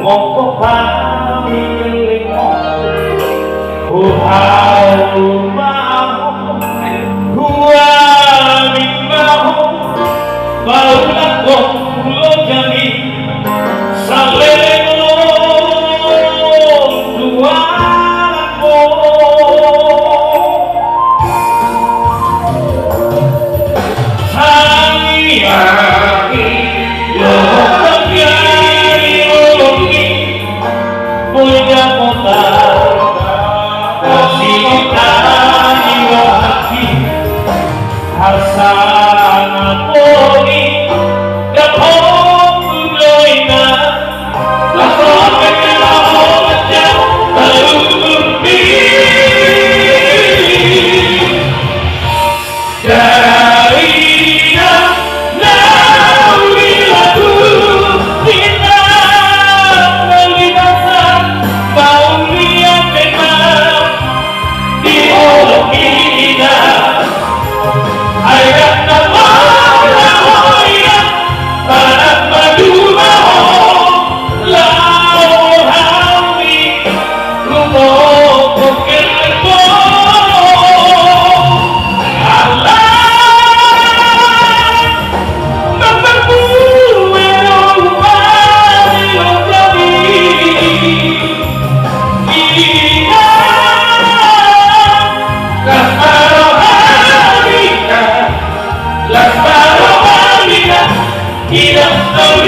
mongko kami elingo Uhau mau Hua mimbahu Baulah kulo jami Salemo dua ko Sangiaki Yo kabyari oki Punya kota Kasihani wahaki Harsana poni Gapong kuloina Lakon kekelahong jam Terumpi Darina Nawi lagu Kita Melinasan Bau liat memang Di olok kita Ayat nama Lahoya Tanah madu maho Lau hawi Lumok Kekelko Allah Tidak tahu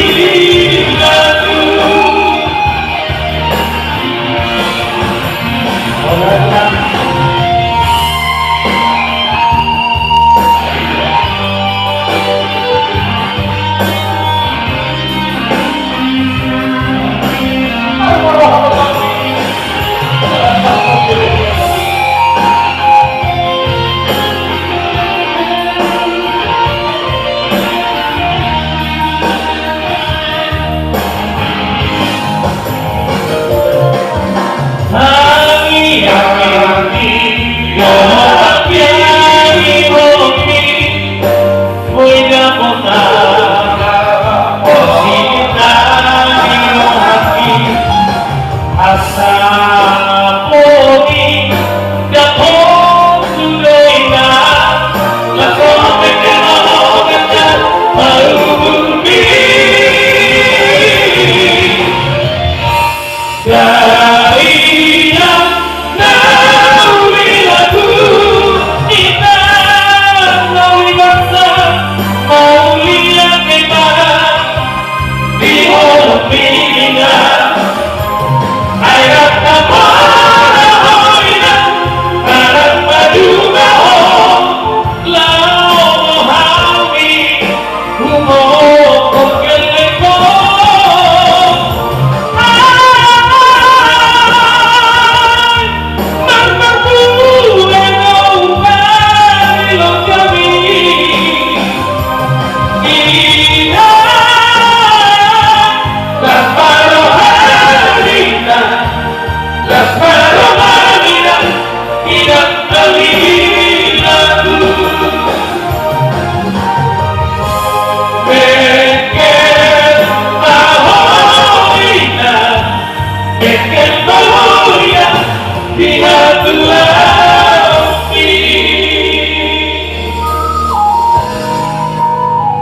lagu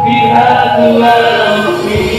Biar